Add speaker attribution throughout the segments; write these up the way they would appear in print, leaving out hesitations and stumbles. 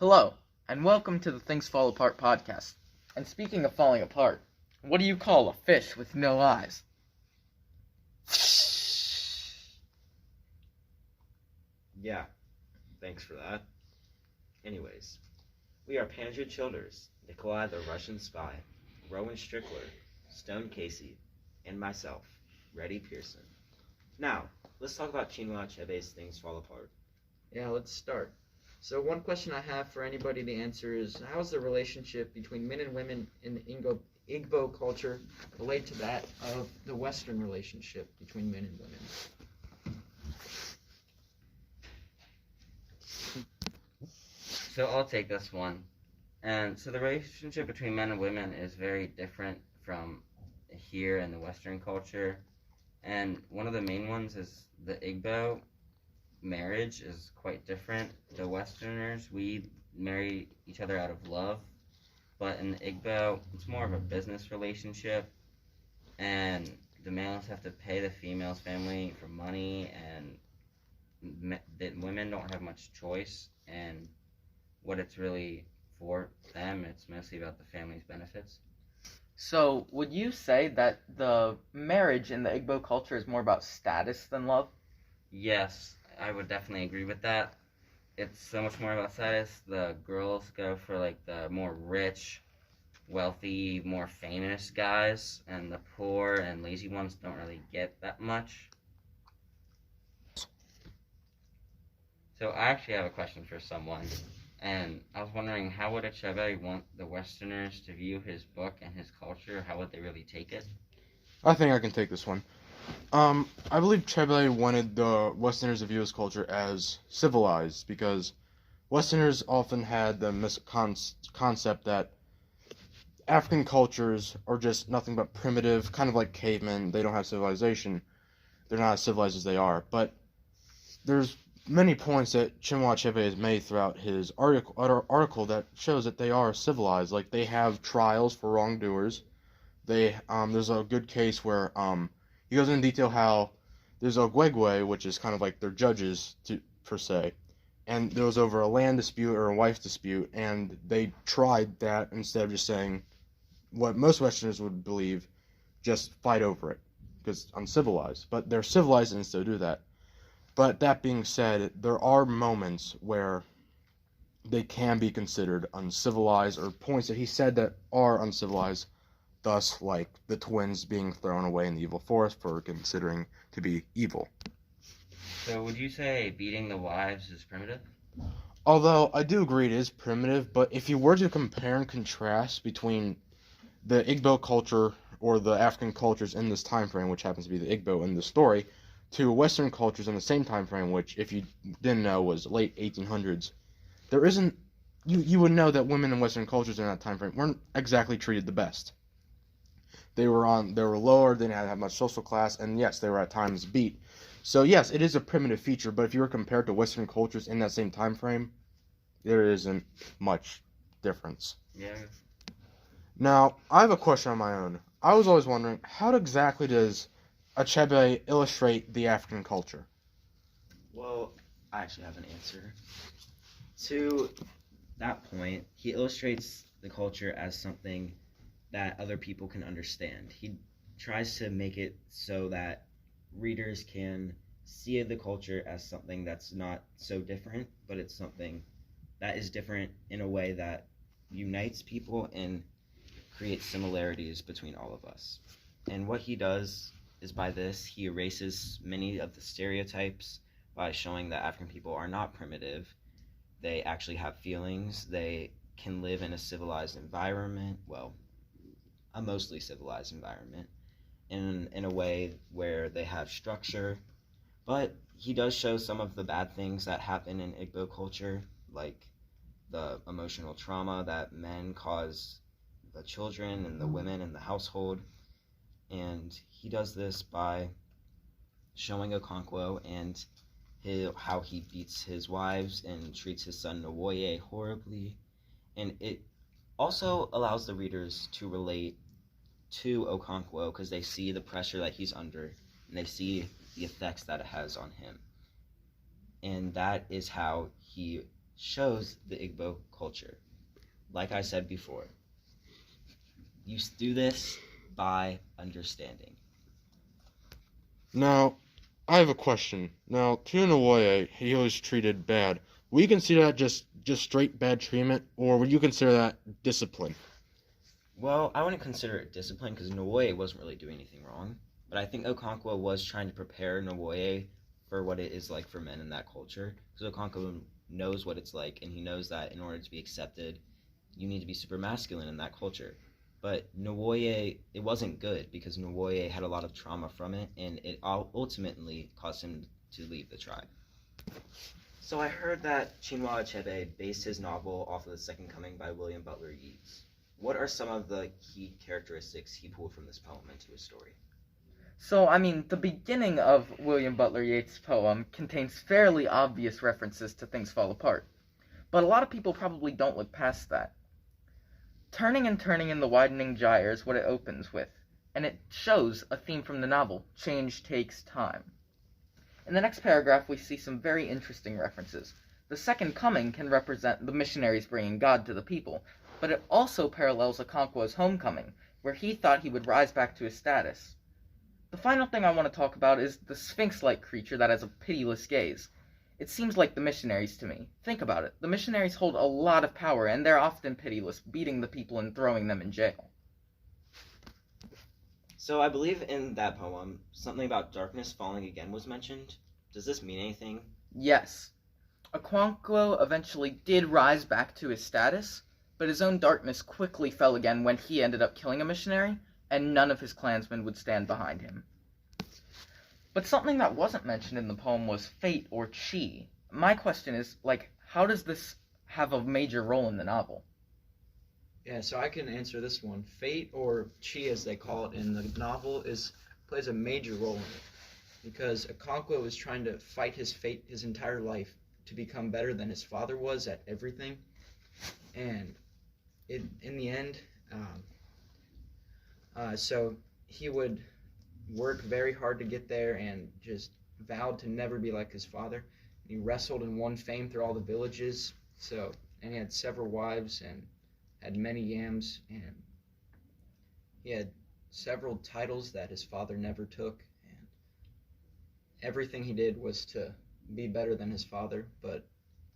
Speaker 1: Hello, and welcome to the Things Fall Apart podcast. And speaking of falling apart, what do you call a fish with no eyes?
Speaker 2: Yeah, thanks for that. Anyways, we are Pandrew Childers, Nikolai the Russian Spy, Rowan Strickler, Stone Casey, and myself, Reddie Pierson. Now, let's talk about China Achebe's Things Fall Apart.
Speaker 3: Yeah, let's start. So one question I have for anybody to answer is, how is the relationship between men and women in the Igbo culture relate to that of the Western relationship between men and women?
Speaker 4: So I'll take this one. And so the relationship between men and women is very different from here in the Western culture. And one of the main ones is the Igbo marriage is quite different. The Westerners, we marry each other out of love. But in the Igbo, it's more of a business relationship. And the males have to pay the female's family for money, and the women don't have much choice. And what it's really for them, it's mostly about the family's benefits.
Speaker 1: So, would you say that the marriage in the Igbo culture is more about status than love?
Speaker 4: Yes, I would definitely agree with that. It's so much more about status. The girls go for like the more rich, wealthy, more famous guys, and the poor and lazy ones don't really get that much. So I actually have a question for someone, and I was wondering, how would Achebe want the Westerners to view his book and his culture? How would they really take it?
Speaker 5: I think I can take this one. I believe Chebe wanted the Westerners to view his culture as civilized, because Westerners often had the misconcept that African cultures are just nothing but primitive, kind of like cavemen. They don't have civilization. They're not as civilized as they are. But there's many points that Chinua Achebe has made throughout his article that shows that they are civilized. Like, they have trials for wrongdoers. There's a good case where he goes into detail how there's a gwegwe, which is kind of like their judges per se, and there was over a land dispute or a wife dispute, and they tried that instead of just saying what most Westerners would believe, just fight over it, because it's uncivilized. But they're civilized and still do that. But that being said, there are moments where they can be considered uncivilized, or points that he said that are uncivilized, thus like the twins being thrown away in the evil forest for considering to be evil.
Speaker 4: So would you say beating the wives is primitive?
Speaker 5: Although I do agree it is primitive, but if you were to compare and contrast between the Igbo culture or the African cultures in this time frame, which happens to be the Igbo in the story, to Western cultures in the same time frame, which, if you didn't know, was late 1800s, there isn't. You would know that women in Western cultures in that time frame weren't exactly treated the best. They were lower, they didn't have much social class, and yes, they were at times beat. So yes, it is a primitive feature, but if you were compared to Western cultures in that same time frame, there isn't much difference.
Speaker 4: Yeah.
Speaker 5: Now, I have a question on my own. I was always wondering, how exactly does Achebe illustrate the African culture?
Speaker 2: Well, I actually have an answer. To that point, he illustrates the culture as something that other people can understand. He tries to make it so that readers can see the culture as something that's not so different, but it's something that is different in a way that unites people and creates similarities between all of us. And what he does is, by this, he erases many of the stereotypes by showing that African people are not primitive. They actually have feelings. They can live in a civilized environment, well, a mostly civilized environment, in a way where they have structure. But he does show some of the bad things that happen in Igbo culture, like the emotional trauma that men cause the children and the women in the household. And he does this by showing Okonkwo and how he beats his wives and treats his son Nwoye horribly. And it also allows the readers to relate to Okonkwo, because they see the pressure that he's under, and they see the effects that it has on him. And that is how he shows the Igbo culture. Like I said before, you do this by understanding.
Speaker 5: Now, I have a question. Now, to Nawoye, he was treated bad. Would you consider that just straight bad treatment, or would you consider that discipline?
Speaker 2: Well, I wouldn't consider it discipline because Nawoye wasn't really doing anything wrong. But I think Okonkwo was trying to prepare Nawoye for what it is like for men in that culture. Because Okonkwo knows what it's like, and he knows that in order to be accepted, you need to be super masculine in that culture. But Nawoye, it wasn't good because Nawoye had a lot of trauma from it, and it ultimately caused him to leave the tribe. So I heard that China Achebe based his novel off of The Second Coming by William Butler Yeats. What are some of the key characteristics he pulled from this poem into his story?
Speaker 1: So, the beginning of William Butler Yeats' poem contains fairly obvious references to Things Fall Apart, but a lot of people probably don't look past that. Turning and turning in the widening gyre is what it opens with, and it shows a theme from the novel, change takes time. In the next paragraph, we see some very interesting references. The Second Coming can represent the missionaries bringing God to the people, but it also parallels Okonkwo's homecoming, where he thought he would rise back to his status. The final thing I want to talk about is the sphinx-like creature that has a pitiless gaze. It seems like the missionaries to me. Think about it. The missionaries hold a lot of power, and they're often pitiless, beating the people and throwing them in jail.
Speaker 2: So I believe in that poem, something about darkness falling again was mentioned. Does this mean anything?
Speaker 1: Yes. Okonkwo eventually did rise back to his status, but his own darkness quickly fell again when he ended up killing a missionary, and none of his clansmen would stand behind him. But something that wasn't mentioned in the poem was fate or chi. My question is, how does this have a major role in the novel?
Speaker 3: Yeah, so I can answer this one. Fate, or chi as they call it in the novel, plays a major role in it. Because Okonkwo was trying to fight his fate his entire life to become better than his father was at everything. And in the end, so he would work very hard to get there and just vowed to never be like his father. He wrestled and won fame through all the villages. And he had several wives and had many yams, and he had several titles that his father never took. And everything he did was to be better than his father, but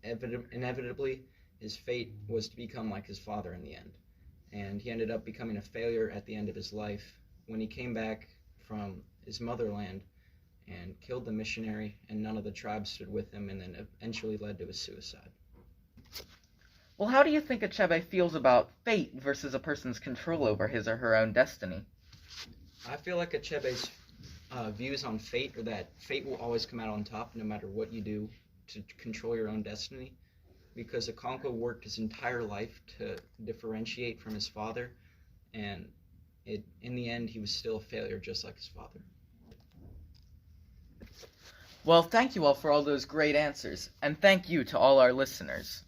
Speaker 3: inevitably his fate was to become like his father in the end. And he ended up becoming a failure at the end of his life when he came back from his motherland and killed the missionary, and none of the tribes stood with him, and then eventually led to his suicide.
Speaker 1: Well, how do you think Achebe feels about fate versus a person's control over his or her own destiny?
Speaker 3: I feel like Achebe's views on fate are that fate will always come out on top no matter what you do to control your own destiny. Because Okonkwo worked his entire life to differentiate from his father, and in the end, he was still a failure just like his father.
Speaker 1: Well, thank you all for all those great answers, and thank you to all our listeners.